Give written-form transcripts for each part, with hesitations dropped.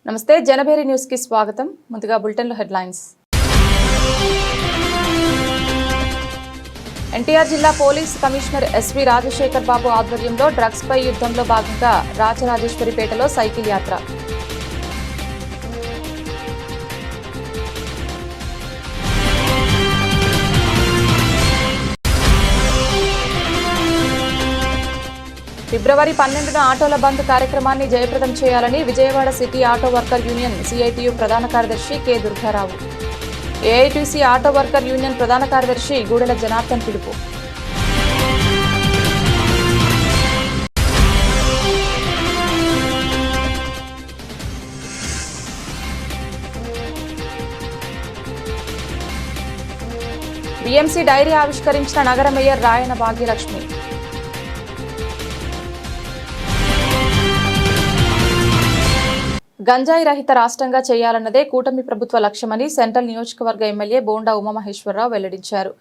నమస్తే జనభేరి న్యూస్ కి స్వాగతం. ముందుగా బులెటిన్ లో హెడ్లైన్స్. ఎన్టీఆర్ జిల్లా పోలీస్ కమిషనర్ ఎస్వి రాజశేఖర్ బాబు ఆధ్వర్యంలో డ్రగ్స్ పై యుద్ధంలో భాగంగా రాజరాజేశ్వరిపేటలో సైకిల్ యాత్ర. ఫిబ్రవరి 12న ఆటోల బంద్ కార్యక్రమాన్ని జయప్రదం చేయాలని Vijayawada city auto worker union CITU ప్రధాన కార్యదర్శి K Durgarao, AITC auto worker union ప్రధాన కార్యదర్శి గూడెల జనార్దన్ పిలుపు. బిఎంసి డైరీ ఆవిష్కరించిన నగర మేయర్ రాయన భాగ్యలక్ష్మి. గంజాయి రహిత రాష్ట్రంగా చేయాలన్నదే కూటమి ప్రభుత్వ లక్ష్యమని సెంట్రల్ నియోజకవర్గ ఎమ్మెల్యే బోండా ఉమామహేశ్వరరావు వెల్లడించారు.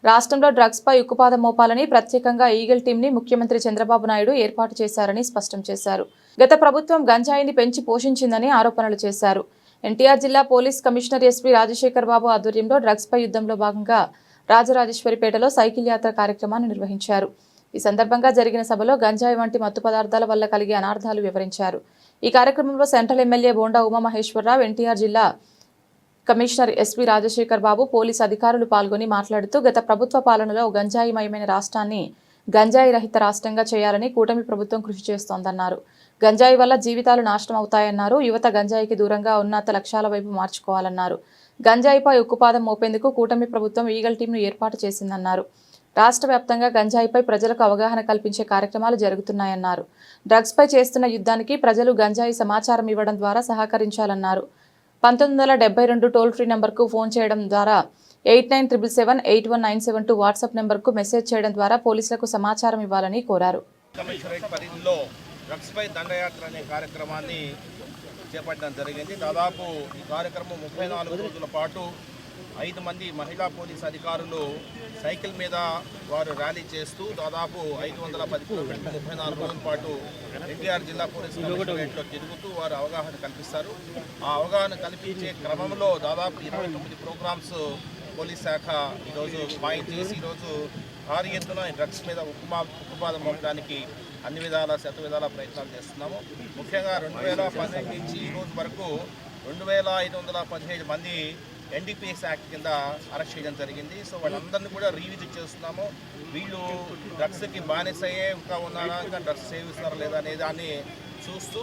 రాష్ట్రంలో డ్రగ్స్ పై ఉక్కుపాదం మోపాలని ప్రత్యేకంగా ఈగల్ టీంని ముఖ్యమంత్రి చంద్రబాబు నాయుడు ఏర్పాటు చేశారని స్పష్టం చేశారు. గత ప్రభుత్వం గంజాయిని పెంచి పోషించిందని ఆరోపణలు చేశారు. ఎన్టీఆర్ జిల్లా పోలీస్ కమిషనర్ ఎస్వి రాజశేఖర్ బాబు ఆధ్వర్యంలో డ్రగ్స్ పై యుద్ధంలో భాగంగా రాజరాజేశ్వరిపేటలో సైకిల్ యాత్ర కార్యక్రమాన్ని నిర్వహించారు. ఈ సందర్భంగా జరిగిన సభలో గంజాయి వంటి మత్తు పదార్థాల వల్ల కలిగే అనార్థాలు వివరించారు. ఈ కార్యక్రమంలో సెంట్రల్ ఎమ్మెల్యే బోండా ఉమామహేశ్వరరావు, ఎన్టీఆర్ జిల్లా కమిషనర్ ఎస్వి రాజశేఖర్ బాబు, పోలీసు అధికారులు పాల్గొని మాట్లాడుతూ గత ప్రభుత్వ పాలనలో గంజాయిమయమైన రాష్ట్రాన్ని గంజాయి రహిత రాష్ట్రంగా చేయాలని కూటమి ప్రభుత్వం కృషి చేస్తోందన్నారు. గంజాయి వల్ల జీవితాలు నాశనం అవుతాయన్నారు. యువత గంజాయికి దూరంగా ఉన్నత లక్ష్యాల వైపు మార్చుకోవాలన్నారు. గంజాయిపై ఉక్కుపాదం మోపేందుకు కూటమి ప్రభుత్వం ఈగల్ టీంను ఏర్పాటు చేసిందన్నారు. రాష్ట్ర వ్యాప్తంగా గంజాయిపై ప్రజలకు అవగాహన కల్పించే కార్యక్రమాలు జరుగుతున్నాయన్నారు. డ్రగ్స్ పై చేస్తున్న యుద్ధానికి ప్రజలు గంజాయి సమాచారం ఇవ్వడం ద్వారా సహకరించాలన్నారు. 1972 టోల్ ఫ్రీ నెంబర్కు ఫోన్ చేయడం ద్వారా 8977781972 వాట్సాప్ నెంబర్కు మెసేజ్ చేయడం ద్వారా పోలీసులకు సమాచారం ఇవ్వాలని కోరారు. డ్రగ్స్ పై దండయాత్ర అనే కార్యక్రమాన్ని చేపట్టడం జరిగింది. దాదాపు ఈ కార్యక్రమం 34 రోజుల పాటు 5 మంది మహిళా పోలీస్ అధికారులు సైకిల్ మీద వారు ర్యాలీ చేస్తూ దాదాపు 510 కిలోమీటర్లు 34 రోజుల పాటు ఎన్టీఆర్ జిల్లా పోలీస్ కమిషనరేట్లో తిరుగుతూ వారు అవగాహన కల్పిస్తారు. ఆ అవగాహన కల్పించే క్రమంలో దాదాపు 29 ప్రోగ్రామ్స్ పోలీస్ శాఖ ఈరోజు మాయం చేసి ఈరోజు భారీ ఎత్తున డ్రగ్స్ మీద ఉక్కుపాదం మోపడానికి అన్ని విధాల శతవిధాల ప్రయత్నాలు చేస్తున్నాము. ముఖ్యంగా 2012 నుంచి ఈ రోజు వరకు 2517 మంది ఎన్డీపీఎస్ యాక్ట్ కింద అరెస్ట్ చేయడం జరిగింది. సో వాళ్ళందరినీ కూడా రీవిజిట్ చేస్తున్నాము. వీళ్ళు డ్రగ్స్కి బానిసయ్యే ఇంకా ఉన్నారా, ఇంకా డ్రగ్స్ సేవిస్తారా లేదా అనే దాన్ని చూస్తూ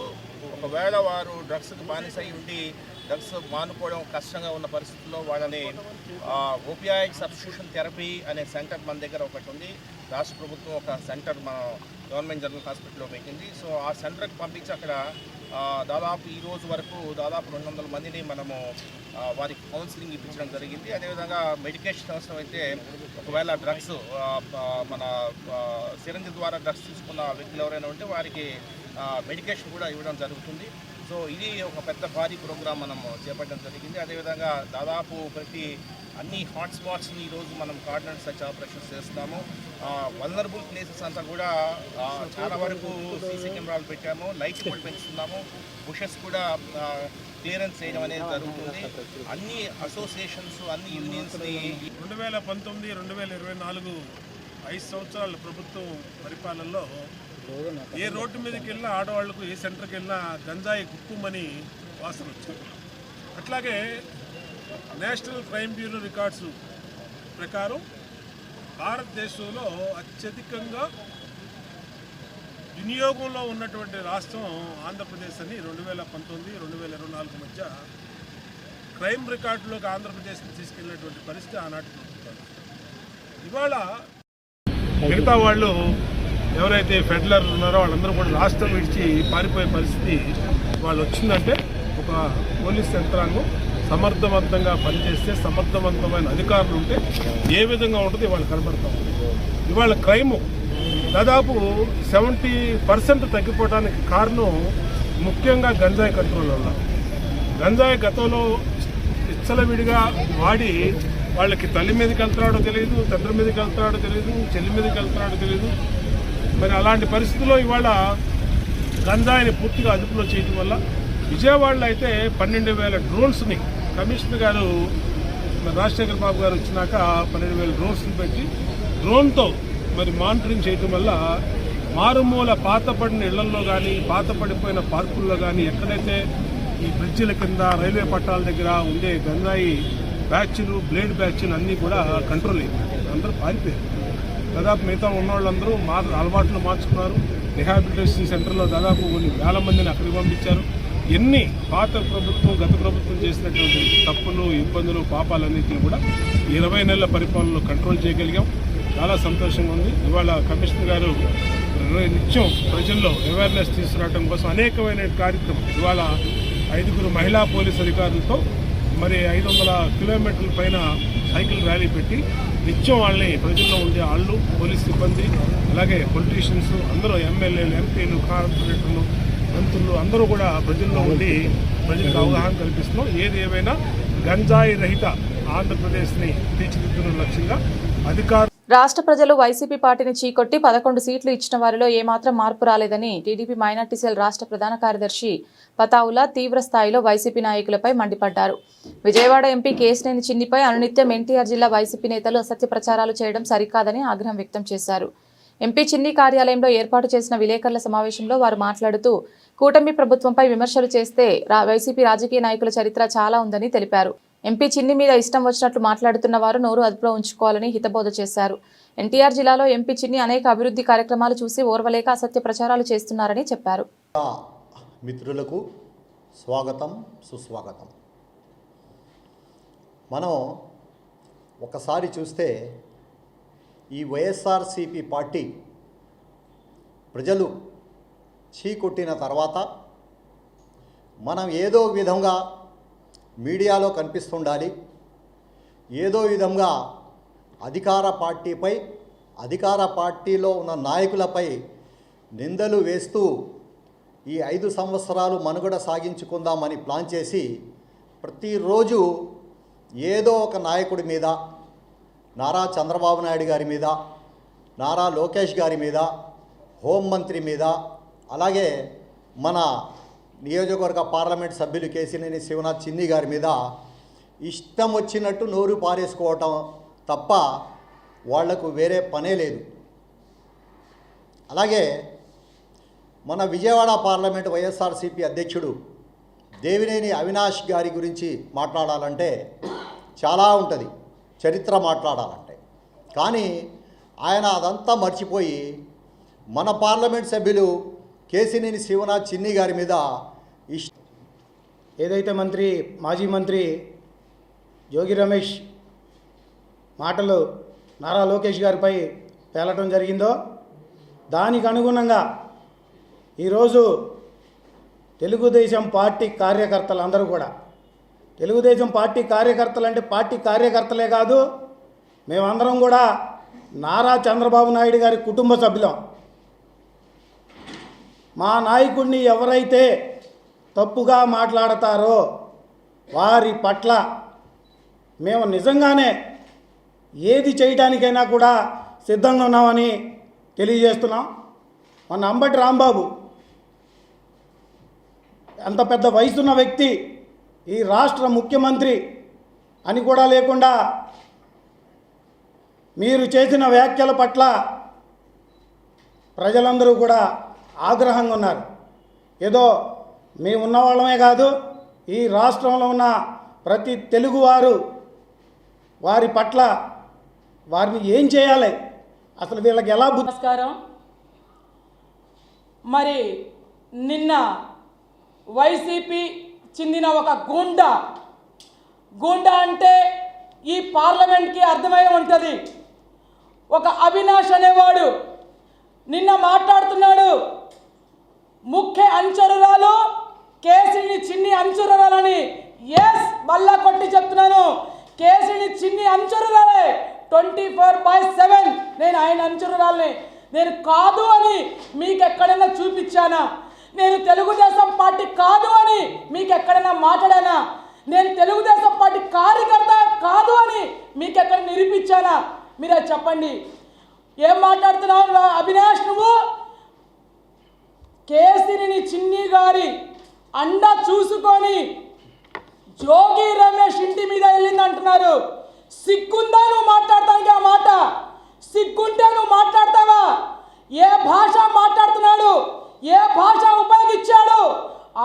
ఒకవేళ వారు డ్రగ్స్కి బానిసై ఉండి డ్రగ్స్ మానుకోవడం కష్టంగా ఉన్న పరిస్థితుల్లో వాళ్ళని ఓపియాయిడ్ సబ్స్టిట్యూషన్ థెరపీ అనే సెంటర్ మన దగ్గర ఒకటి ఉంది. రాష్ట్ర ప్రభుత్వం ఒక సెంటర్ మన గవర్నమెంట్ జనరల్ హాస్పిటల్లో పెట్టింది. సో ఆ సెంటర్కి పంపించి అక్కడ దాదాపు ఈ రోజు వరకు దాదాపు 200 మందిని మనము వారికి కౌన్సిలింగ్ ఇప్పించడం జరిగింది. అదేవిధంగా మెడికేషన్ అవసరం అయితే ఒకవేళ డ్రగ్స్ మన సిరంజి ద్వారా డ్రగ్స్ తీసుకున్న వ్యక్తులు ఎవరైనా ఉంటే వారికి మెడికేషన్ కూడా ఇవ్వడం జరుగుతుంది. సో ఇది ఒక పెద్ద భారీ ప్రోగ్రాం మనం చేపట్టడం జరిగింది. అదేవిధంగా దాదాపు అన్ని హాట్స్పాట్స్ని ఈరోజు మనం కార్డినెంట్ సర్చ్ ఆపరేషన్స్ చేస్తున్నాము. వల్నరబుల్ ప్లేసెస్ అంతా కూడా చాలా వరకు సీసీ కెమెరాలు పెట్టాము, లైట్స్ కూడా పెంచుతున్నాము, బుషెస్ కూడా క్లియరెన్స్ చేయడం అనేది జరుగుతుంది. అన్ని అసోసియేషన్స్ అన్ని యూనియన్స్ని 2019, 2024 5 సంవత్సరాల ప్రభుత్వం పరిపాలనలో ఏ రోడ్డు మీదకి వెళ్ళినా ఆడవాళ్లకు ఏ సెంటర్కి వెళ్ళినా గంజాయి గుక్కుమని వాసన వచ్చింది. అట్లాగే నేషనల్ క్రైమ్ బ్యూరో రికార్డ్స్ ప్రకారం భారతదేశంలో అత్యధికంగా వినియోగంలో ఉన్నటువంటి రాష్ట్రం ఆంధ్రప్రదేశ్ అని 2019, 2024 మధ్య క్రైమ్ రికార్డులోకి ఆంధ్రప్రదేశ్ని తీసుకెళ్ళినటువంటి పరిస్థితి ఆనాటి ప్రభుత్వం. ఇవాళ మిగతా వాళ్ళు ఎవరైతే ఫెడరల్ ఉన్నారో వాళ్ళందరూ కూడా రాష్ట్రం విడిచి పారిపోయే పరిస్థితి వాళ్ళు వచ్చిందంటే ఒక పోలీస్ యంత్రాంగం సమర్థవంతంగా పనిచేస్తే, సమర్థవంతమైన అధికారులు ఉంటే ఏ విధంగా ఉంటుంది వాళ్ళు కనబడతాం. ఇవాళ క్రైము దాదాపు 70% తగ్గిపోవడానికి కారణం ముఖ్యంగా గంజాయి కంట్రోల్ వల్ల. గంజాయి గతంలో విచ్చలవిడిగా వాడి వాళ్ళకి తల్లి మీదకి వెళ్తున్నాడో తెలియదు, తండ్రి మీదకి వెళ్తున్నాడో తెలియదు, చెల్లి మీదకి వెళ్తున్నాడో తెలియదు. మరి అలాంటి పరిస్థితుల్లో ఇవాళ గంజాయిని పూర్తిగా అదుపులో చేయడం వల్ల విజయవాడలో అయితే 12,000 డ్రోన్స్ని కమిషనర్ గారు రాజశేఖర్ బాబు గారు వచ్చినాక 12,000 డ్రోన్స్ని పెట్టి డ్రోన్తో మరి మానిటరింగ్ చేయటం వల్ల మారుమూల పాతపడిన ఇళ్లలో కానీ పాతపడిపోయిన పార్కుల్లో కానీ ఎక్కడైతే ఈ బ్రిడ్జిల కింద రైల్వే పట్టాల దగ్గర ఉండే గంజాయి బ్యాచ్లు బ్లేడ్ బ్యాచ్లు అన్నీ కూడా కంట్రోల్ అయ్యాయి. అందరూ పారిపోయారు. దాదాపు మిగతా ఉన్న వాళ్ళందరూ అలవాట్లు మార్చుకున్నారు. రిహాబిలిటేషన్ సెంటర్లో దాదాపు కొన్ని వేల మందిని అక్కడికి పంపించారు. ఎన్ని పాత ప్రభుత్వం గత ప్రభుత్వం చేసినటువంటి తప్పులు ఇబ్బందులు పాపాలన్నింటినీ కూడా 20 నెలల పరిపాలనలో కంట్రోల్ చేయగలిగాం. చాలా సంతోషంగా ఉంది. ఇవాళ కమిషనర్ గారు నిత్యం ప్రజల్లో అవేర్నెస్ తీసుకురావడం కోసం అనేకమైన కార్యక్రమం ఇవాళ 5 మహిళా పోలీస్ అధికారులతో మరి 500 కిలోమీటర్ల పైన సైకిల్ ర్యాలీ పెట్టి నిత్యం వాళ్ళని ప్రజల్లో ఉండే వాళ్ళు పోలీస్ సిబ్బంది అలాగే పొలిటీషియన్స్ అందరూ ఎమ్మెల్యేలు ఎంపీలు కార్పొరేటర్లు మంత్రులు అందరూ కూడా ప్రజల్లో ఉండి ప్రజలకు అవగాహన కల్పిస్తున్నాం. ఏది ఏమైనా గంజాయి రహిత ఆంధ్రప్రదేశ్ని తీర్చిదిద్దున్న లక్ష్యంగా అధికారులు రాష్ట్ర ప్రజలు వైసీపీ పార్టీని చీకొట్టి 11 సీట్లు ఇచ్చిన వారిలో ఏమాత్రం మార్పు రాలేదని టీడీపీ మైనార్టీ సెల్ రాష్ట్ర ప్రధాన కార్యదర్శి పతావుల్లా తీవ్ర స్థాయిలో వైసీపీ నాయకులపై మండిపడ్డారు. విజయవాడ ఎంపీ కేశినేని చిన్నిపై అనునిత్యం ఎన్టీఆర్ జిల్లా వైసీపీ నేతలు అసత్య ప్రచారాలు చేయడం సరికాదని ఆగ్రహం వ్యక్తం చేశారు. ఎంపీ చిన్ని కార్యాలయంలో ఏర్పాటు చేసిన విలేకరుల సమావేశంలో వారు మాట్లాడుతూ కూటమి ప్రభుత్వంపై విమర్శలు చేస్తే వైసీపీ రాజకీయ నాయకుల చరిత్ర చాలా ఉందని తెలిపారు. ఎంపీ చిన్ని మీద ఇష్టం వచ్చినట్లు మాట్లాడుతున్న వారు నోరు అదుపులో ఉంచుకోవాలని హితబోధ చేశారు. ఎన్టీఆర్ జిల్లాలో ఎంపీ చిన్ని అనేక అభివృద్ధి కార్యక్రమాలు చూసి ఓర్వలేక అసత్య ప్రచారాలు చేస్తున్నారని చెప్పారు. మిత్రులకు స్వాగతం సుస్వాగతం. మనం ఒకసారి చూస్తే ఈ వైఎస్ఆర్సీపీ పార్టీ ప్రజలు చీకొట్టిన తర్వాత మనం ఏదో విధంగా మీడియాలో కనిపిస్తుండాలి, ఏదో విధంగా అధికార పార్టీపై అధికార పార్టీలో ఉన్న నాయకులపై నిందలు వేస్తూ ఈ 5 సంవత్సరాలు మనుగడ సాగించుకుందామని ప్లాన్ చేసి ప్రతిరోజు ఏదో ఒక నాయకుడి మీద, నారా చంద్రబాబు నాయుడు గారి మీద, నారా లోకేష్ గారి మీద, హోంమంత్రి మీద, అలాగే మన నియోజకవర్గ పార్లమెంట్ సభ్యులు కేశినేని శివనాథ్ చిన్ని గారి మీద ఇష్టం వచ్చినట్టు నోరు పారేసుకోవటం తప్ప వాళ్లకు వేరే పనే లేదు. అలాగే మన విజయవాడ పార్లమెంట్ వైఎస్ఆర్సీపీ అధ్యక్షుడు దేవినేని అవినాష్ గారి గురించి మాట్లాడాలంటే చాలా ఉంటుంది, చరిత్ర మాట్లాడాలంటే. కానీ ఆయన అదంతా మర్చిపోయి మన పార్లమెంట్ సభ్యులు కేశినేని శివనాథ్ చిన్ని గారి మీద ఏదైతే మాజీ మంత్రి జోగి రమేష్ మాటలు నారా లోకేష్ గారిపై పేలటం జరిగిందో దానికి అనుగుణంగా ఈరోజు తెలుగుదేశం పార్టీ కార్యకర్తలందరూ కూడా, తెలుగుదేశం పార్టీ కార్యకర్తలు అంటే పార్టీ కార్యకర్తలే కాదు, మేమందరం కూడా నారా చంద్రబాబు నాయుడు గారి కుటుంబ సభ్యులం. మా నాయకుడిని ఎవరైతే తప్పుగా మాట్లాడతారో వారి పట్ల మేము నిజంగానే ఏది చేయడానికైనా కూడా సిద్ధంగా ఉన్నామని తెలియజేస్తున్నాం. మన అంబటి రాంబాబు అంత పెద్ద వయసున్న వ్యక్తి, ఈ రాష్ట్ర ముఖ్యమంత్రి అని కూడా లేకుండా మీరు చేసిన వ్యాఖ్యల పట్ల ప్రజలందరూ కూడా ఆగ్రహంగా ఉన్నారు. ఏదో మేము ఉన్నవాళ్ళమే కాదు, ఈ రాష్ట్రంలో ఉన్న ప్రతి తెలుగువారు వారి పట్ల వారిని ఏం చేయాలి, అసలు వీళ్ళకి ఎలా నమస్కారం. మరి నిన్న వైసీపీ చెందిన ఒక గూండా అంటే ఈ పార్లమెంట్కి అర్థమై ఉంటుంది. ఒక అవినాష్ అనేవాడు నిన్న మాట్లాడుతున్నాడు, ముఖ్య అనుచరురాలు కేశినేని చిన్ని అనుచరురాలని. ఎస్, మళ్ళా కొట్టి చెప్తున్నాను, కేశినేని చిన్ని అనుచరురాలే. 24/7 నేను ఆయన అనుచరురాలని. నేను కాదు అని మీకు ఎక్కడైనా చూపించానా? నేను తెలుగుదేశం పార్టీ కాదు అని మీకు ఎక్కడైనా మాట్లాడానా? నేను తెలుగుదేశం పార్టీ కార్యకర్త కాదు అని మీకు ఎక్కడ నిరూపించానా? మీరు అది చెప్పండి. ఏం మాట్లాడుతున్నావు అవినాష్? నువ్వు కేశినేని చిన్ని గారి అండ చూసుకొని జోగి రమేష్ ఇంటి మీద వెళ్ళింది అంటున్నారు. సిగ్గుందా నువ్వు మాట్లాడటానికి? ఆ మాట సిగ్గుంటే నువ్వు మాట్లాడతావా? ఏ భాష మాట్లాడుతున్నాడు, ఏ భాష ఉపయోగించాడు,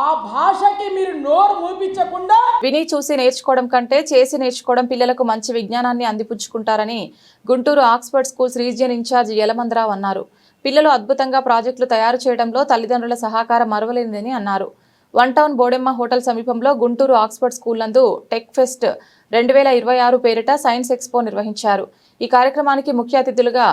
ఆ భాషకి మీరు నోరు మూపించకుండా. విని చూసి నేర్చుకోవడం కంటే చేసి నేర్చుకోవడం పిల్లలకు మంచి విజ్ఞానాన్ని అందిపుచ్చుకుంటారని Guntur Oxford Schools region incharge Yalamandarao అన్నారు. పిల్లలు అద్భుతంగా ప్రాజెక్టులు తయారు చేయడంలో తల్లిదండ్రుల సహకారం మరువలేనిదని అన్నారు. వన్ టౌన్ బోడెమ్మ హోటల్ సమీపంలో గుంటూరు ఆక్స్ఫర్డ్ స్కూల్ నందు టెక్ ఫెస్ట్ 2026 పేరిట సైన్స్ ఎక్స్పో నిర్వహించారు. ఈ కార్యక్రమానికి ముఖ్య అతిథులుగా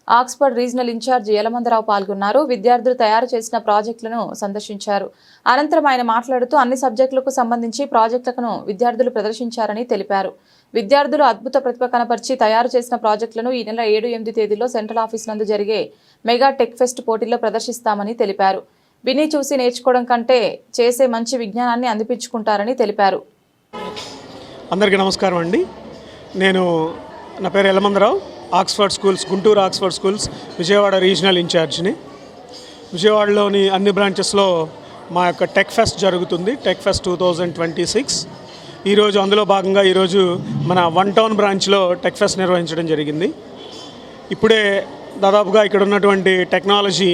ఆక్స్ఫర్డ్ రీజనల్ ఇన్ఛార్జ్ యలమందరావు పాల్గొన్నారు. విద్యార్థులు తయారు చేసిన ప్రాజెక్టులను సందర్శించారు. అనంతరం ఆయన మాట్లాడుతూ అన్ని సబ్జెక్టులకు సంబంధించి ప్రాజెక్టులను విద్యార్థులు ప్రదర్శించారని తెలిపారు. విద్యార్థులు అద్భుత ప్రతిభ కనపరిచి తయారు చేసిన ప్రాజెక్టులను ఈ నెల 7-8 తేదీల్లో సెంట్రల్ ఆఫీస్ నందు జరిగే మెగా టెక్ ఫెస్ట్ పోటీల్లో ప్రదర్శిస్తామని తెలిపారు. విని చూసి నేర్చుకోవడం కంటే చేసే మంచి విజ్ఞానాన్ని అందిపించుకుంటారని తెలిపారు. అందరికీ నమస్కారం అండి. నా పేరు Yalamandarao, Oxford Schools, Guntur Oxford Schools Vijayawada regional ఇన్ఛార్జ్ని. విజయవాడలోని అన్ని బ్రాంచెస్లో మా యొక్క టెక్ ఫెస్ట్ జరుగుతుంది, టెక్ ఫెస్ట్ 2026. ఈరోజు అందులో భాగంగా ఈరోజు మన వన్ టౌన్ బ్రాంచ్లో టెక్ ఫెస్ట్ నిర్వహించడం జరిగింది. ఇప్పుడే దాదాపుగా ఇక్కడ ఉన్నటువంటి టెక్నాలజీ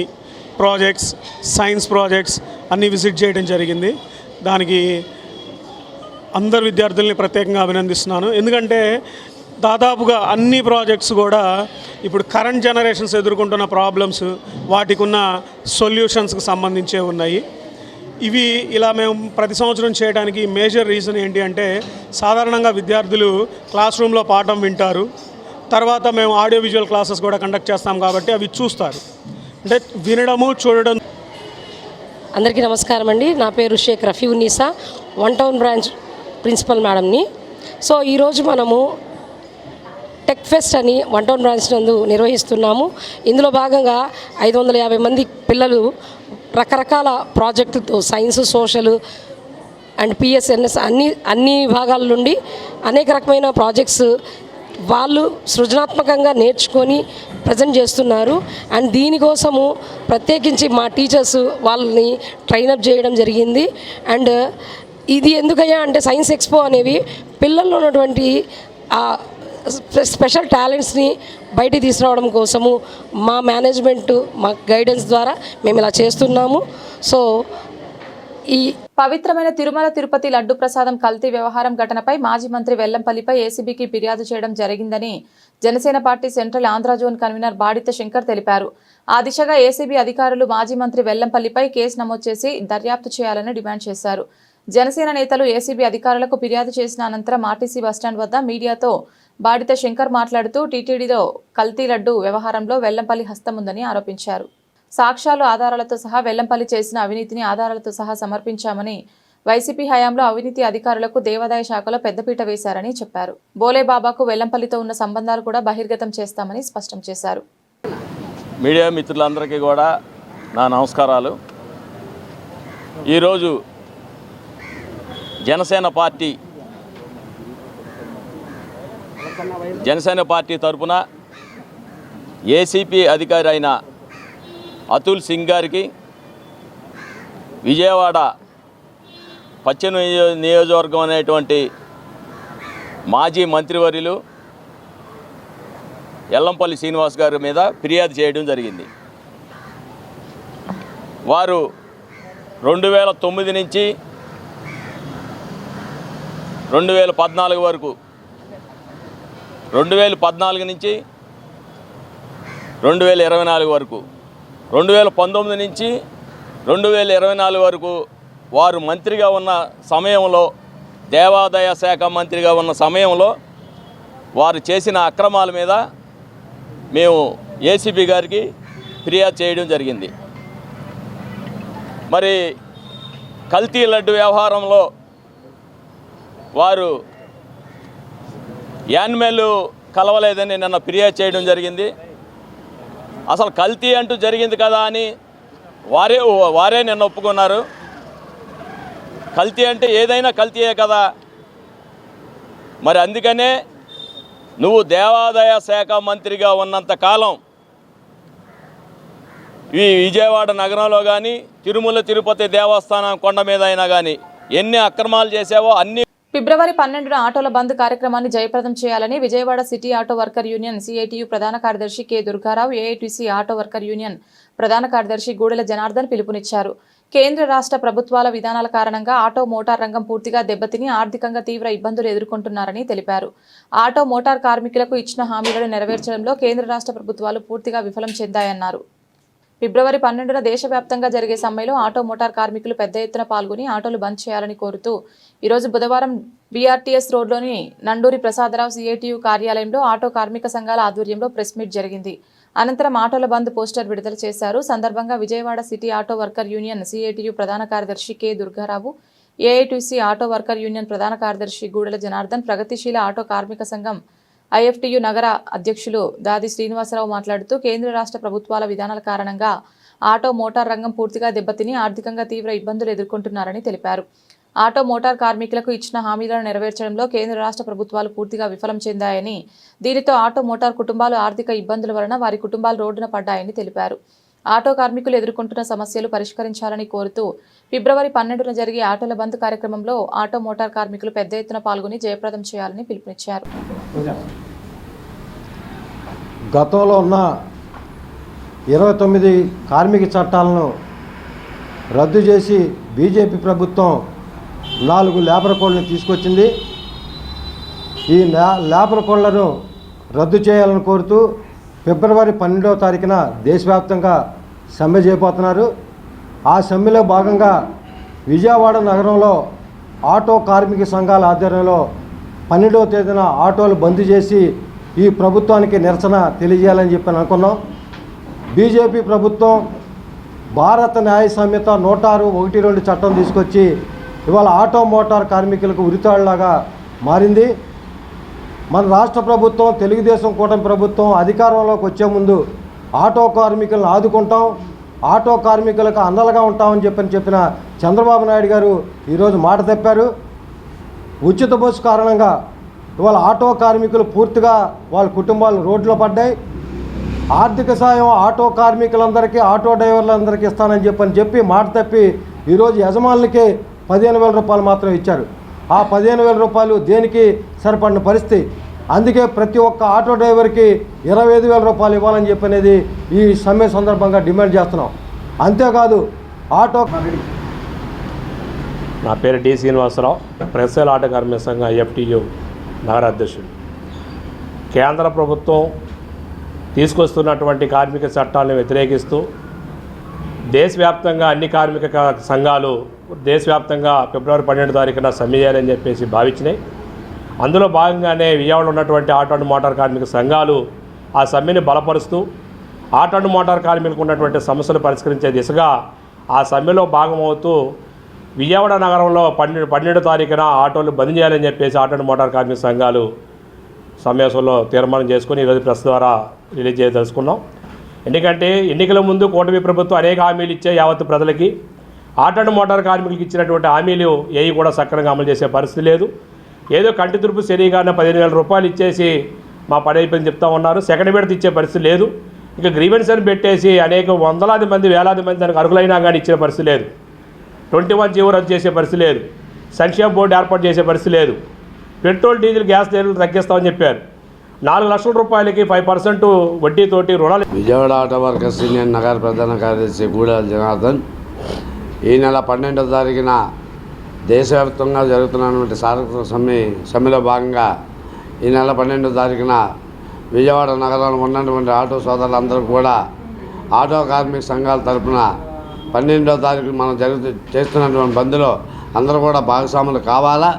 ప్రాజెక్ట్స్, సైన్స్ ప్రాజెక్ట్స్ అన్నీ విజిట్ చేయడం జరిగింది. దానికి అందరు విద్యార్థుల్ని ప్రత్యేకంగా అభినందిస్తున్నాను. ఎందుకంటే దాదాపుగా అన్ని ప్రాజెక్ట్స్ కూడా ఇప్పుడు కరెంట్ జనరేషన్స్ ఎదుర్కొంటున్న ప్రాబ్లమ్స్, వాటికి ఉన్న సొల్యూషన్స్కి సంబంధించే ఉన్నాయి. ఇవి ఇలా మేము ప్రతి సంవత్సరం చేయడానికి మేజర్ రీజన్ ఏంటి అంటే, సాధారణంగా విద్యార్థులు క్లాస్ రూమ్లో పాఠం వింటారు, తర్వాత మేము ఆడియో విజువల్ క్లాసెస్ కూడా కండక్ట్ చేస్తాం కాబట్టి అవి చూస్తారు. అంటే వినడము, చూడడం. అందరికీ నమస్కారం అండి. నా పేరు Shaik Rafi Unnisa, one town branch principal మేడంని. సో ఈరోజు మనము టెక్ ఫెస్ట్ అని వన్ టౌన్ బ్రాంచ్ నందు నిర్వహిస్తున్నాము. ఇందులో భాగంగా 550 మంది పిల్లలు రకరకాల ప్రాజెక్టులతో సైన్స్, సోషల్ అండ్ పిఎస్ఎన్ఎస్ అన్ని విభాగాల నుండి అనేక రకమైన ప్రాజెక్ట్స్ వాళ్ళు సృజనాత్మకంగా నేర్చుకొని ప్రజెంట్ చేస్తున్నారు. అండ్ దీనికోసము ప్రత్యేకించి మా టీచర్స్ వాళ్ళని ట్రైనప్ చేయడం జరిగింది. అండ్ ఇది ఎందుకయ్యా అంటే సైన్స్ ఎక్స్పో అనేవి పిల్లల్లో ఉన్నటువంటి స్పెషల్ టాలెంట్స్ని బయటికి తీసుకురావడం కోసము మా మేనేజ్మెంట్, మా గైడెన్స్ ద్వారా మేము ఇలా చేస్తున్నాము. సో ఈ పవిత్రమైన తిరుమల తిరుపతి లడ్డు ప్రసాదం కల్తీ వ్యవహారం ఘటనపై మాజీ మంత్రి వెల్లంపల్లిపై ఏసీబీకి ఫిర్యాదు చేయడం జరిగిందని Janasena party central Andhra zone convener Badita Shankar తెలిపారు. ఆ దిశగా ఏసీబీ అధికారులు మాజీ మంత్రి వెల్లంపల్లిపై కేసు నమోదు చేసి దర్యాప్తు చేయాలని డిమాండ్ చేశారు. జనసేన నేతలు ఏసీబీ అధికారులకు ఫిర్యాదు చేసిన అనంతరం ఆర్టీసీ బస్టాండ్ వద్ద మీడియాతో బాడిత శంకర్ మాట్లాడుతూ టీటీడీలో కల్తీ లడ్డు వ్యవహారంలో వెల్లంపల్లి హస్తం ఉందని ఆరోపించారు. సాక్ష్యాలు, ఆధారాలతో సహా వెల్లంపల్లి చేసిన అవినీతిని ఆధారాలతో సహా సమర్పించామని, వైసీపీ హయాంలో అవినీతి అధికారులకు దేవాదాయ శాఖలో పెద్దపీట వేశారని చెప్పారు. బోలేబాబాకు వెల్లంపల్లితో ఉన్న సంబంధాలు కూడా బహిర్గతం చేస్తామని స్పష్టం చేశారు. మీడియా మిత్రులందరికీ కూడా నా నమస్కారాలు. ఈరోజు జనసేన పార్టీ తరఫున ఏసీపీ అధికారి అయిన అతుల్ సింగ్ గారికి, విజయవాడ పశ్చిమ నియోజకవర్గం అనేటువంటి మాజీ మంత్రివర్యులు ఎల్లంపల్లి శ్రీనివాస్ గారి మీద ఫిర్యాదు చేయడం జరిగింది. వారు 2009 నుంచి 2014 వరకు, 2014 నుంచి 2024 వరకు, 2019 నుంచి 2024 వరకు వారు మంత్రిగా ఉన్న సమయంలో, దేవాదాయ శాఖ మంత్రిగా ఉన్న సమయంలో వారు చేసిన అక్రమాల మీద మేము ఏసీబీ గారికి ఫిర్యాదు చేయడం జరిగింది. మరి కల్తీ లడ్డు వ్యవహారంలో వారు యాన్మెల్ కలవలేదని నిన్న ఫిర్యాదు చేయడం జరిగింది. అసలు కల్తీ అంటూ జరిగింది కదా అని వారే నిన్న ఒప్పుకున్నారు. కల్తీ అంటే ఏదైనా కల్తీయే కదా. మరి అందుకనే నువ్వు దేవాదాయ శాఖ మంత్రిగా ఉన్నంత కాలం ఈ విజయవాడ నగరంలో కానీ తిరుమల తిరుపతి దేవస్థానం కొండ మీద అయినా కానీ ఎన్ని అక్రమాలు చేసావో అన్ని. ఫిబ్రవరి 12న ఆటోల బంద్ కార్యక్రమాన్ని జయప్రదం చేయాలని Vijayawada city auto worker union CITU ప్రధాన కార్యదర్శి K Durgarao, AITC auto worker union ప్రధాన కార్యదర్శి గూడెల జనార్దన్ పిలుపునిచ్చారు. కేంద్ర రాష్ట్ర ప్రభుత్వాల విధానాల కారణంగా ఆటో మోటార్ రంగం పూర్తిగా దెబ్బతిని ఆర్థికంగా తీవ్ర ఇబ్బందులు ఎదుర్కొంటున్నారని తెలిపారు. ఆటో మోటార్ కార్మికులకు ఇచ్చిన హామీలను నెరవేర్చడంలో కేంద్ర రాష్ట్ర ప్రభుత్వాలు పూర్తిగా విఫలం చెందాయన్నారు. ఫిబ్రవరి 12న దేశవ్యాప్తంగా జరిగే సమ్మెలో ఆటో మోటార్ కార్మికులు పెద్ద ఎత్తున పాల్గొని ఆటోలు బంద్ చేయాలని కోరుతూ ఈరోజు బుధవారం బీఆర్టీఎస్ రోడ్లోని నండూరి ప్రసాదరావు సిఐటియు కార్యాలయంలో ఆటో కార్మిక సంఘాల ఆధ్వర్యంలో ప్రెస్ మీట్ జరిగింది. అనంతరం ఆటోల బంద్ పోస్టర్ విడుదల చేశారు. సందర్భంగా Vijayawada city auto worker union CITU ప్రధాన కార్యదర్శి K Durgarao, AITC auto worker union ప్రధాన కార్యదర్శి గూడెల జనార్దన్, ప్రగతిశీల ఆటో కార్మిక సంఘం ఐఎఫ్టియు నగర అధ్యక్షులు దాది శ్రీనివాసరావు మాట్లాడుతూ కేంద్ర రాష్ట్ర ప్రభుత్వాల విధానాల కారణంగా ఆటో మోటార్ రంగం పూర్తిగా దెబ్బతిని ఆర్థికంగా తీవ్ర ఇబ్బందులు ఎదుర్కొంటున్నారని తెలిపారు. ఆటో మోటార్ కార్మికులకు ఇచ్చిన హామీలను నెరవేర్చడంలో కేంద్ర రాష్ట్ర ప్రభుత్వాలు పూర్తిగా విఫలం చెందాయని, దీనితో ఆటో మోటార్ కుటుంబాలు ఆర్థిక ఇబ్బందుల వలన వారి కుటుంబాలు రోడ్డున పడ్డాయని తెలిపారు. ఆటో కార్మికులు ఎదుర్కొంటున్న సమస్యలు పరిష్కరించాలని కోరుతూ ఫిబ్రవరి 12న జరిగే ఆటోల బంద్ కార్యక్రమంలో ఆటో మోటార్ కార్మికులు పెద్ద ఎత్తున పాల్గొని జయప్రదం చేయాలని పిలుపునిచ్చారు. గతంలో ఉన్న 29 కార్మిక చట్టాలను రద్దు చేసి బీజేపీ ప్రభుత్వం 4 లేబర్ కోడ్లను తీసుకొచ్చింది. ఈ లేబర్ కోడ్లను రద్దు చేయాలని కోరుతూ ఫిబ్రవరి 12వ తారీఖున దేశవ్యాప్తంగా సమ్మె చేయబోతున్నారు. ఆ సమ్మెలో భాగంగా విజయవాడ నగరంలో ఆటో కార్మిక సంఘాల ఆధ్వర్యంలో 12వ తేదీన ఆటోలు బంద్ చేసి ఈ ప్రభుత్వానికి నిరసన తెలియజేయాలని చెప్పి అనుకున్నాం. బీజేపీ ప్రభుత్వం భారత న్యాయ సంహిత 106(1)(2) చట్టం తీసుకొచ్చి ఇవాళ ఆటో మోటార్ కార్మికులకు ఉరితాళ్లాగా మారింది. మన రాష్ట్ర ప్రభుత్వం, తెలుగుదేశం కూటమి ప్రభుత్వం అధికారంలోకి వచ్చే ముందు ఆటో కార్మికులను ఆదుకుంటాం, ఆటో కార్మికులకు అండలుగా ఉంటామని చెప్పిన చంద్రబాబు నాయుడు గారు ఈరోజు మాట తప్పారు. ఉచిత బస్సు కారణంగా ఇవాళ ఆటో కార్మికులు పూర్తిగా వాళ్ళ కుటుంబాలు రోడ్లో పడ్డాయి. ఆర్థిక సాయం ఆటో కార్మికులందరికీ, ఆటో డ్రైవర్లందరికీ ఇస్తానని చెప్పి మాట తప్పి ఈరోజు యజమానులకి 15,000 రూపాయలు మాత్రం ఇచ్చారు. ఆ 15,000 రూపాయలు దేనికి సరిపడిన పరిస్థితి. అందుకే ప్రతి ఒక్క ఆటో డ్రైవర్కి 25,000 రూపాయలు ఇవ్వాలని చెప్పనేది ఈ సమ్మె సందర్భంగా డిమాండ్ చేస్తున్నాం. అంతేకాదు ఆటో. నా పేరు డి శ్రీనివాసరావు, ప్రగతిశీల ఆటో కార్మిక సంఘం ఐఎఫ్టియు నగర అధ్యక్షుడు. కేంద్ర ప్రభుత్వం తీసుకొస్తున్నటువంటి కార్మిక చట్టాలను వ్యతిరేకిస్తూ దేశవ్యాప్తంగా అన్ని కార్మిక సంఘాలు దేశవ్యాప్తంగా ఫిబ్రవరి 12వ తారీఖున సమ్మె చేయాలని చెప్పేసి భావించినాయి. అందులో భాగంగానే విజయవాడలో ఉన్నటువంటి ఆటో అండ్ మోటార్ కార్మిక సంఘాలు ఆ సమ్మెని బలపరుస్తూ ఆటో అండ్ మోటార్ కార్మికులకు ఉన్నటువంటి సమస్యలు పరిష్కరించే దిశగా ఆ సమ్మెలో భాగమవుతూ విజయవాడ నగరంలో 12వ తారీఖున ఆటోలు బంద్ చేయాలని చెప్పేసి ఆటో అండ్ మోటార్ కార్మిక సంఘాలు సమావేశంలో తీర్మానం చేసుకుని ఈరోజు ప్రెస్ ద్వారా రిలీజ్ చేయదలుచుకున్నాం. ఎందుకంటే ఎన్నికల ముందు కూటమి ప్రభుత్వం అనేక హామీలు ఇచ్చే యావత్తు ప్రజలకి ఆటో అండ్ మోటార్ కార్మికులకు ఇచ్చినటువంటి హామీలు ఏవి కూడా సక్రమంగా అమలు చేసే పరిస్థితి లేదు. ఏదో కంటి తురుపు శరీరాన 15,000 రూపాయలు ఇచ్చేసి మా పని అయిపోయింది చెప్తా ఉన్నారు. సెకండ్ విడత ఇచ్చే పరిస్థితి లేదు. ఇక గ్రీవెన్స్ అని పెట్టేసి అనేక వందలాది మంది, వేలాది మంది దానికి అర్హులైనా కానీ ఇచ్చిన పరిస్థితి లేదు. 21 జీవో రద్దు చేసే పరిస్థితి లేదు. సంక్షేమ బోర్డు ఏర్పాటు చేసే పరిస్థితి లేదు. పెట్రోల్, డీజిల్, గ్యాస్ ధరలు తగ్గిస్తామని చెప్పారు. 4 లక్షల రూపాయలకి 5% వడ్డీతోటి రుణాలు. విజయవాడ ఆటో వర్కర్స్ యూనియన్ నగర ప్రధాన కార్యదర్శి గూడెల జనార్దన్. ఈ నెల 12వ తారీఖున దేశవ్యాప్తంగా జరుగుతున్నటువంటి సార్వత్రిక సమ్మెలో భాగంగా ఈ నెల 12వ తారీఖున విజయవాడ నగరంలో ఉన్నటువంటి ఆటో సోదరులందరూ కూడా ఆటో కార్మిక సంఘాల తరఫున 12వ తారీఖు మనం చేస్తున్నటువంటి బంద్లో అందరూ కూడా భాగస్వాములు కావాలా.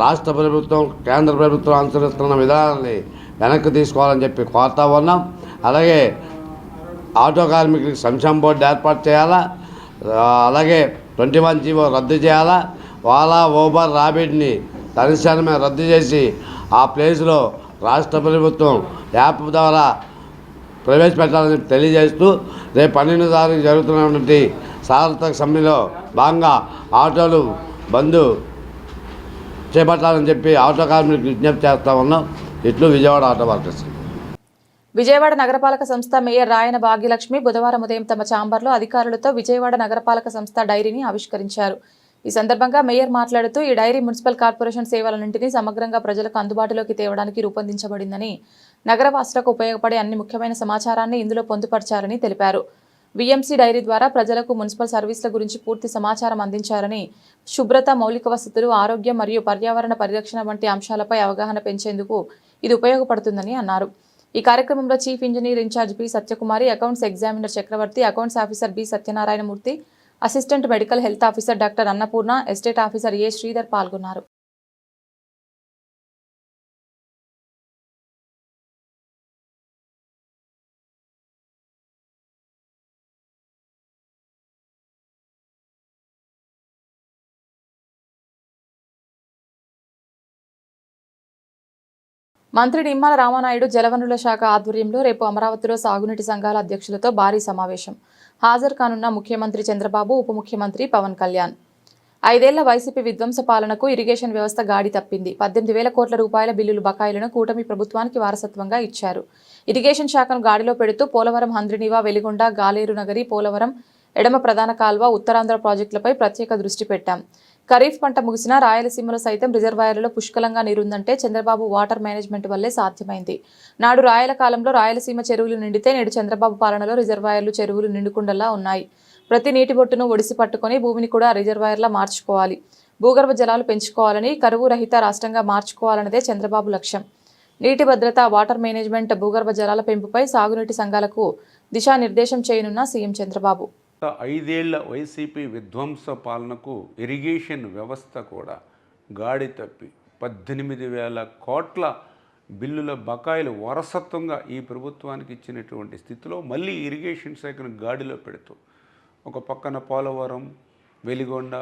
రాష్ట్ర ప్రభుత్వం, కేంద్ర ప్రభుత్వం అనుసరిస్తున్న విధానాన్ని వెనక్కి తీసుకోవాలని చెప్పి కోరుతా ఉన్నాం. అలాగే ఆటో కార్మికులకు సంక్షేమ బోర్డు ఏర్పాటు చేయాలా. అలాగే 21 జీవో రద్దు చేయాలా. ఓలా, ఊబర్, ర్యాపిడ్ని తక్షణమే రద్దు చేసి ఆ ప్లేస్లో రాష్ట్ర ప్రభుత్వం యాప్ ద్వారా ప్రవేశపెట్టాలని తెలియజేస్తూ రేపు 12వ తారీఖు జరుగుతున్నటువంటి సార్వత్రిక సమ్మెలో భాగంగా ఆటోలు బంద్ చేపట్టాలని చెప్పి ఆటో కార్మికులకు విజ్ఞప్తి చేస్తూ ఉన్నాం. ఇట్లు విజయవాడ ఆటో వర్కర్స్. విజయవాడ నగరపాలక సంస్థ మేయర్ రాయన భాగ్యలక్ష్మి బుధవారం ఉదయం తమ ఛాంబర్లో అధికారులతో విజయవాడ నగరపాలక సంస్థ డైరీని ఆవిష్కరించారు. ఈ సందర్భంగా మేయర్ మాట్లాడుతూ ఈ డైరీ మున్సిపల్ కార్పొరేషన్ సేవలన్నింటినీ సమగ్రంగా ప్రజలకు అందుబాటులోకి తేవడానికి రూపొందించబడిందని, నగరవాసులకు ఉపయోగపడే అన్ని ముఖ్యమైన సమాచారాన్ని ఇందులో పొందుపర్చారని తెలిపారు. వీఎంసీ డైరీ ద్వారా ప్రజలకు మున్సిపల్ సర్వీసుల గురించి పూర్తి సమాచారం అందించారని, శుభ్రత, మౌలిక వసతులు, ఆరోగ్యం మరియు పర్యావరణ పరిరక్షణ వంటి అంశాలపై అవగాహన పెంచేందుకు ఇది ఉపయోగపడుతుందని అన్నారు. ఈ కార్యక్రమంలో chief engineer incharge B Satyakumari, accounts examiner Chakravarthi, accounts officer B Satyanarayanamurthy, assistant medical health officer doctor Annapurna, estate officer A Sridhar పాల్గొన్నారు. మంత్రి నిమ్మల రామానాయుడు జలవనరుల శాఖ ఆధ్వర్యంలో రేపు అమరావతిలో సాగునీటి సంఘాల అధ్యక్షులతో భారీ సమావేశం. హాజరు కానున్న ముఖ్యమంత్రి చంద్రబాబు, ఉప ముఖ్యమంత్రి పవన్ కళ్యాణ్. 5 ఏళ్ల వైసీపీ విధ్వంస పాలనకు ఇరిగేషన్ వ్యవస్థ గాడి తప్పింది. 18,000 కోట్ల రూపాయల బిల్లులు బకాయిలను కూటమి ప్రభుత్వానికి వారసత్వంగా ఇచ్చారు. ఇరిగేషన్ శాఖను గాడిలో పెడుతూ పోలవరం, హంద్రినీవా, వెలిగొండ, గాలేరు నగరి, పోలవరం, ఎడమ ప్రధాన కాల్వ, ఉత్తరాంధ్ర ప్రాజెక్టులపై ప్రత్యేక దృష్టి పెట్టాం. ఖరీఫ్ పంట ముగిసినా రాయలసీమలో సైతం రిజర్వాయర్లలో పుష్కలంగా నీరుందంటే చంద్రబాబు వాటర్ మేనేజ్మెంట్ వల్లే సాధ్యమైంది. నాడు రాయల కాలంలో రాయలసీమ చెరువులు నిండితే నేడు చంద్రబాబు పాలనలో రిజర్వాయర్లు, చెరువులు నిండుకుండలా ఉన్నాయి. ప్రతి నీటి బొట్టును ఒడిసి పట్టుకొని భూమిని కూడా రిజర్వాయర్లా మార్చుకోవాలి. భూగర్భ జలాలు పెంచుకోవాలని, కరువు రహిత రాష్ట్రంగా మార్చుకోవాలన్నదే చంద్రబాబు లక్ష్యం. నీటి భద్రత, వాటర్ మేనేజ్మెంట్, భూగర్భ జలాల పెంపుపై సాగునీటి సంఘాలకు దిశానిర్దేశం చేయనున్న సీఎం చంద్రబాబు. 5 ఏళ్ల వైసీపీ విధ్వంస పాలనకు ఇరిగేషన్ వ్యవస్థ కూడా గాడి తప్పి 18,000 కోట్ల బిల్లుల బకాయిలు వారసత్వంగా ఈ ప్రభుత్వానికి ఇచ్చినటువంటి స్థితిలో మళ్ళీ ఇరిగేషన్ శాఖను గాడిలో పెడుతూ ఒక పక్కన పోలవరం, వెలిగొండ,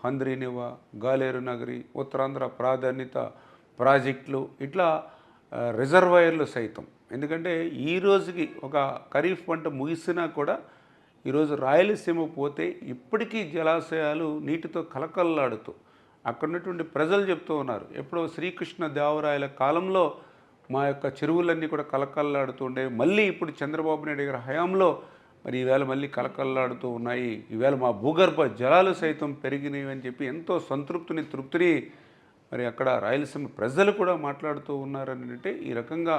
హంద్రినివా, గాలేరు నగరి, ఉత్తరాంధ్ర ప్రాధాన్యత ప్రాజెక్టులు, ఇట్లా రిజర్వాయర్లు సైతం. ఎందుకంటే ఈ రోజుకి ఒక ఖరీఫ్ పంట ముగిసినా కూడా ఈరోజు రాయలసీమ పోతే ఇప్పటికీ జలాశయాలు నీటితో కలకల్లాడుతూ అక్కడ ఉన్నటువంటి ప్రజలు చెప్తూ ఉన్నారు, ఎప్పుడో శ్రీకృష్ణ దేవరాయల కాలంలో మా యొక్క చెరువులన్నీ కూడా కలకల్లాడుతూ ఉండే, మళ్ళీ ఇప్పుడు చంద్రబాబు నాయుడు గారి హయాంలో మరి ఈవేళ మళ్ళీ కలకల్లాడుతూ ఉన్నాయి, ఈవేళ మా భూగర్భ జలాలు సైతం పెరిగినవి అని చెప్పి ఎంతో తృప్తిని మరి అక్కడ రాయలసీమ ప్రజలు కూడా మాట్లాడుతూ ఉన్నారని. అంటే ఈ రకంగా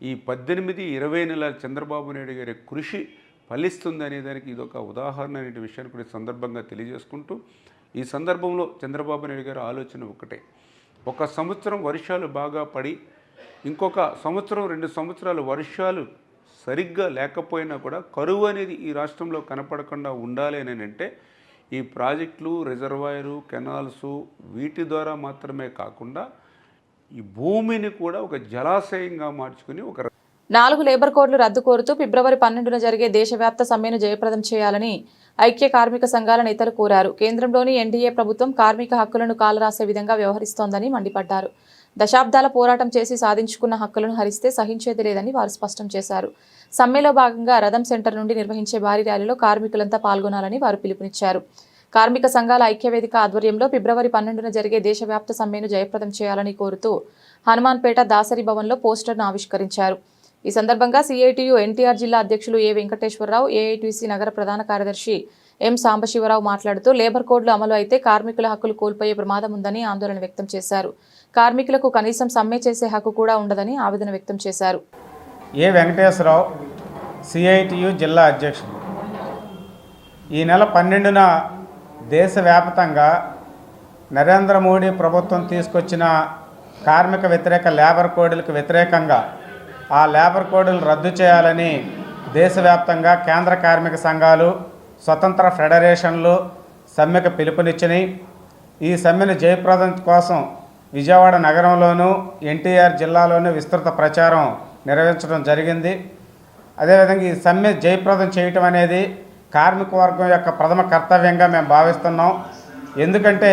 ఈ 18-20 నెలల చంద్రబాబు నాయుడు గారి కృషి ఫలిస్తుంది అనే దానికి ఇదొక ఉదాహరణ అనే విషయాన్ని కూడా సందర్భంగా తెలియజేసుకుంటూ, ఈ సందర్భంలో చంద్రబాబు నాయుడు గారి ఆలోచన ఒకటే, ఒక సంవత్సరం వర్షాలు బాగా పడి ఇంకొక సంవత్సరం 2 సంవత్సరాలు వర్షాలు సరిగ్గా లేకపోయినా కూడా కరువు అనేది ఈ రాష్ట్రంలో కనపడకుండా ఉండాలి అని అంటే ఈ ప్రాజెక్టులు, రిజర్వాయరు, కెనాల్సు వీటి ద్వారా మాత్రమే కాకుండా ఈ భూమిని కూడా ఒక జలాశయంగా మార్చుకుని ఒక 4 లేబర్ కోడ్లు రద్దు కోరుతూ ఫిబ్రవరి 12న జరిగే దేశవ్యాప్త సమ్మెను జయప్రదం చేయాలని ఐక్య కార్మిక సంఘాల నేతలు కోరారు. కేంద్రంలోని ఎన్డీఏ ప్రభుత్వం కార్మిక హక్కులను కాలరాసే విధంగా వ్యవహరిస్తోందని మండిపడ్డారు. దశాబ్దాల పోరాటం చేసి సాధించుకున్న హక్కులను హరిస్తే సహించేది లేదని వారు స్పష్టం చేశారు. సమ్మెలో భాగంగా రథం సెంటర్ నుండి నిర్వహించే భారీ ర్యాలీలో కార్మికులంతా పాల్గొనాలని వారు పిలుపునిచ్చారు. కార్మిక సంఘాల ఐక్యవేదిక ఆధ్వర్యంలో ఫిబ్రవరి 12న జరిగే దేశవ్యాప్త సమ్మెను జయప్రదం చేయాలని కోరుతూ హనుమాన్పేట దాసరి భవన్లో పోస్టర్ను ఆవిష్కరించారు. ఈ సందర్భంగా సిఐటియు ఎన్టీఆర్ జిల్లా అధ్యక్షులు ఏ వెంకటేశ్వరరావు, ఏఐటీసీ నగర ప్రధాన కార్యదర్శి ఎం సాంబశివరావు మాట్లాడుతూ లేబర్ కోడ్లు అమలు అయితే కార్మికుల హక్కులు కోల్పోయే ప్రమాదం ఉందని ఆందోళన వ్యక్తం చేశారు. కార్మికులకు కనీసం సమ్మె చేసే హక్కు కూడా ఉండదని ఆవేదన వ్యక్తం చేశారు. ఏ వెంకటేశ్వరరావు, సిఐటియు జిల్లా అధ్యక్షుడు. ఈ నెల 12న దేశవ్యాప్తంగా నరేంద్ర మోడీ ప్రభుత్వం తీసుకొచ్చిన కార్మిక వ్యతిరేక లేబర్ కోడ్లకు వ్యతిరేకంగా ఆ లేబర్ కోడ్లు రద్దు చేయాలని దేశవ్యాప్తంగా కేంద్ర కార్మిక సంఘాలు, స్వతంత్ర ఫెడరేషన్లు సమ్మెకు పిలుపునిచ్చినాయి. ఈ సమ్మెను జయప్రదం కోసం విజయవాడ నగరంలోనూ ఎన్టీఆర్ జిల్లాలోనూ విస్తృత ప్రచారం నిర్వహించడం జరిగింది. అదేవిధంగా ఈ సమ్మె జయప్రదం చేయటం అనేది కార్మిక వర్గం యొక్క ప్రథమ కర్తవ్యంగా మేము భావిస్తున్నాం. ఎందుకంటే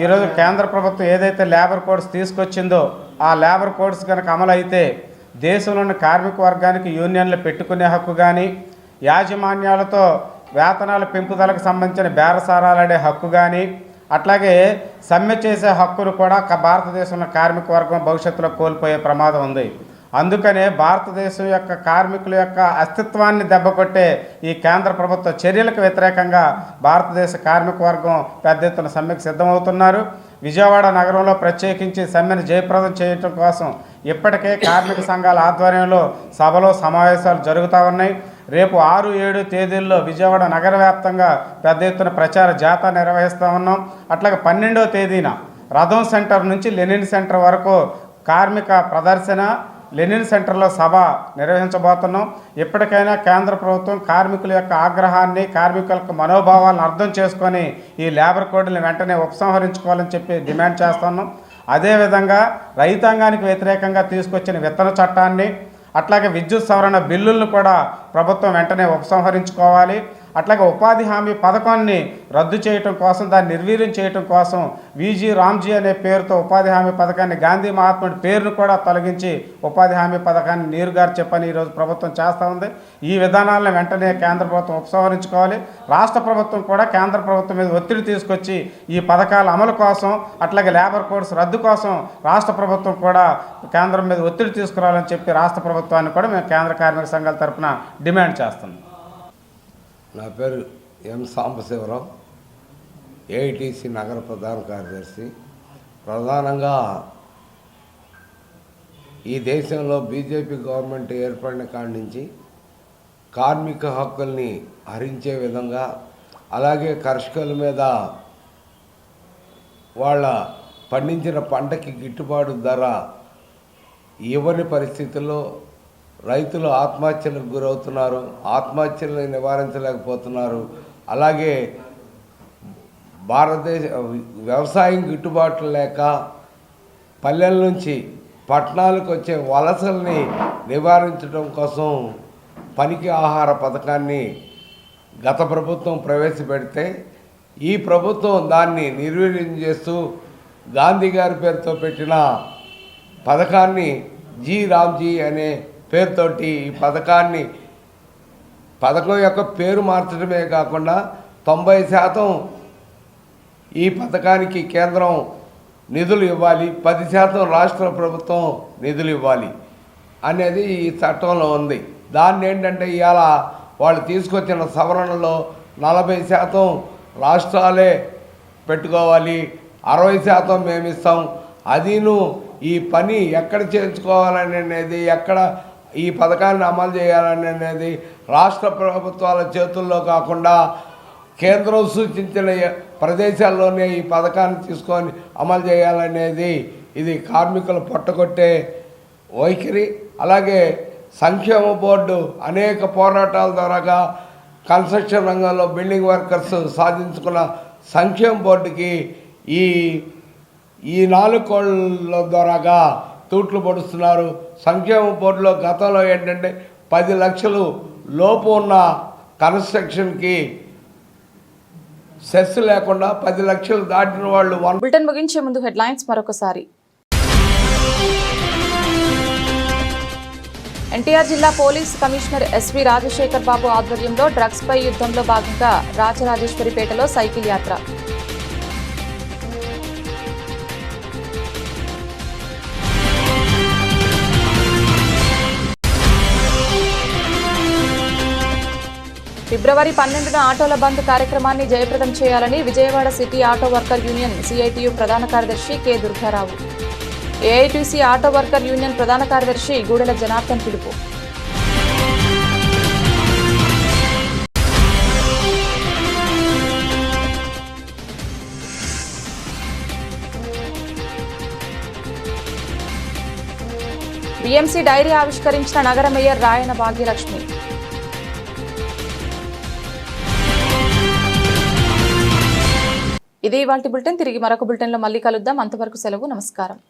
ఈరోజు కేంద్ర ప్రభుత్వం ఏదైతే లేబర్ కోడ్స్ తీసుకొచ్చిందో ఆ లేబర్ కోడ్స్ కనుక అమలు అయితే దేశంలోని కార్మిక వర్గానికి యూనియన్లు పెట్టుకునే హక్కు కానీ, యాజమాన్యాలతో వేతనాల పెంపుదలకు సంబంధించిన బేరసారాలాడే హక్కు కానీ, అట్లాగే సమ్మె చేసే హక్కును కూడా భారతదేశంలో కార్మిక వర్గం భవిష్యత్తులో కోల్పోయే ప్రమాదం ఉంది. అందుకనే భారతదేశం యొక్క కార్మికుల యొక్క అస్తిత్వాన్ని దెబ్బకొట్టే ఈ కేంద్ర ప్రభుత్వ చర్యలకు వ్యతిరేకంగా భారతదేశ కార్మిక వర్గం పెద్ద ఎత్తున సమ్మెకు సిద్ధమవుతున్నారు. విజయవాడ నగరంలో ప్రత్యేకించి సమ్మెను జయప్రదం చేయడం కోసం ఇప్పటికే కార్మిక సంఘాల ఆధ్వర్యంలో సభలో సమావేశాలు జరుగుతూ ఉన్నాయి. రేపు 6, 7 తేదీల్లో విజయవాడ నగర వ్యాప్తంగా పెద్ద ఎత్తున ప్రచార జాథా నిర్వహిస్తూ ఉన్నాం. అట్లాగే 12వ తేదీన రథం సెంటర్ నుంచి లెనిన్ సెంటర్ వరకు కార్మిక ప్రదర్శన, లెనిన్ సెంటర్లో సభ నిర్వహించబోతున్నాం. ఎప్పటికైనా కేంద్ర ప్రభుత్వం కార్మికుల యొక్క ఆగ్రహాన్ని, కార్మికుల యొక్క మనోభావాలను అర్థం చేసుకొని ఈ లేబర్ కోడ్ని వెంటనే ఉపసంహరించుకోవాలని చెప్పి డిమాండ్ చేస్తున్నాం. అదేవిధంగా రైతాంగానికి వ్యతిరేకంగా తీసుకొచ్చిన విత్తన చట్టాన్ని, అట్లాగే విద్యుత్ సవరణ బిల్లులను కూడా ప్రభుత్వం వెంటనే ఉపసంహరించుకోవాలి. అట్లాగే ఉపాధి హామీ పథకాన్ని రద్దు చేయటం కోసం, దాన్ని నిర్వీర్యం చేయటం కోసం వీజీ రామ్జీ అనే పేరుతో ఉపాధి హామీ పథకాన్ని, గాంధీ మహాత్ముడి పేరును కూడా తొలగించి ఉపాధి హామీ పథకాన్ని నీరుగారు చెప్పని ఈరోజు ప్రభుత్వం చేస్తూ ఉంది. ఈ విధానాలను వెంటనే కేంద్ర ప్రభుత్వం ఉపసంహరించుకోవాలి. రాష్ట్ర ప్రభుత్వం కూడా కేంద్ర ప్రభుత్వం మీద ఒత్తిడి తీసుకొచ్చి ఈ పథకాల అమలు కోసం, అట్లాగే లేబర్ కోడ్స్ రద్దు కోసం రాష్ట్ర ప్రభుత్వం కూడా కేంద్రం మీద ఒత్తిడి తీసుకురావాలని చెప్పి రాష్ట్ర ప్రభుత్వాన్ని కూడా మేము కేంద్ర కార్మిక సంఘాల తరఫున డిమాండ్ చేస్తున్నాం. నా పేరు ఎం సాంబశివరావు, ఏఐటీసీ నగర ప్రధాన కార్యదర్శి. ప్రధానంగా ఈ దేశంలో బీజేపీ గవర్నమెంట్ ఏర్పడిన కాడి నుంచి కార్మిక హక్కుల్ని హరించే విధంగా, అలాగే కర్షకుల మీద వాళ్ళ పండించిన పంటకి గిట్టుబాటు ధర ఇవ్వని పరిస్థితుల్లో రైతులు ఆత్మహత్యలకు గురవుతున్నారు, ఆత్మహత్యలను నివారించలేకపోతున్నారు. అలాగే భారతదేశ వ్యవసాయం గిట్టుబాటు లేక పల్లెల నుంచి పట్టణాలకు వచ్చే వలసల్ని నివారించడం కోసం పనికి ఆహార పథకాన్ని గత ప్రభుత్వం ప్రవేశపెడితే ఈ ప్రభుత్వం దాన్ని నిర్వీర్యం చేస్తూ గాంధీ గారి పేరుతో పెట్టిన పథకాన్ని జీ రామ్జీ అనే పేరుతోటి ఈ పథకం యొక్క పేరు మార్చడమే కాకుండా 90% ఈ పథకానికి కేంద్రం నిధులు ఇవ్వాలి, 10% రాష్ట్ర ప్రభుత్వం నిధులు ఇవ్వాలి అనేది ఈ చట్టంలో ఉంది. దాన్ని ఏంటంటే ఇవాళ వాళ్ళు తీసుకొచ్చిన సవరణలో 40% రాష్ట్రాలే పెట్టుకోవాలి, 60% మేము ఇస్తాం. అదిను ఈ పని ఎక్కడ చేర్చుకోవాలని అనేది, ఎక్కడ ఈ పథకాన్ని అమలు చేయాలని అనేది రాష్ట్ర ప్రభుత్వాల చేతుల్లో కాకుండా కేంద్రం సూచించిన ప్రదేశాల్లోనే ఈ పథకాన్ని తీసుకొని అమలు చేయాలనేది ఇది కార్మికులు పొట్టగొట్టే వైఖరి. అలాగే సంక్షేమ బోర్డు అనేక పోరాటాల ద్వారాగా కన్స్ట్రక్షన్ రంగంలో బిల్డింగ్ వర్కర్స్ సాధించుకున్న సంక్షేమ బోర్డుకి ఈ 4 కోళ్ల ద్వారాగా తూట్లు పొడుస్తున్నారు. సంక్షేమ బోర్డులో గతంలో ఏంటంటే 10 లక్షలు లోపు ఉన్న కన్స్ట్రక్షన్కి సెస్ లేకుండా 10 లక్షలు దాటిన వాళ్ళు. బులెటిన్ ముగించే ముందు హెడ్లైన్స్ మరొకసారి. ఎన్టీఆర్ జిల్లా పోలీస్ కమిషనర్ ఎస్వి రాజశేఖర్ బాబు ఆధ్వర్యంలో డ్రగ్స్ పై యుద్ధంలో భాగంగా రాజరాజేశ్వరిపేటలో సైకిల్ యాత్ర. ఫిబ్రవరి 12న ఆటోల బంద్ కార్యక్రమాన్ని జయప్రదం చేయాలని Vijayawada city auto worker union CITU ప్రధాన కార్యదర్శి K Durgarao, AITC auto worker union ప్రధాన కార్యదర్శి గూడెల జనార్దన్ పిలుపు. బిఎంసీ డైరీ ఆవిష్కరించిన నగర మేయర్ రాయన భాగ్యలక్ష్మి. ఇది ఇవాల్టి బులెటిన్. తిరిగి మరొక బులెటిన్లో మళ్ళీ కలుద్దాం. అంతవరకు సెలవు. నమస్కారం.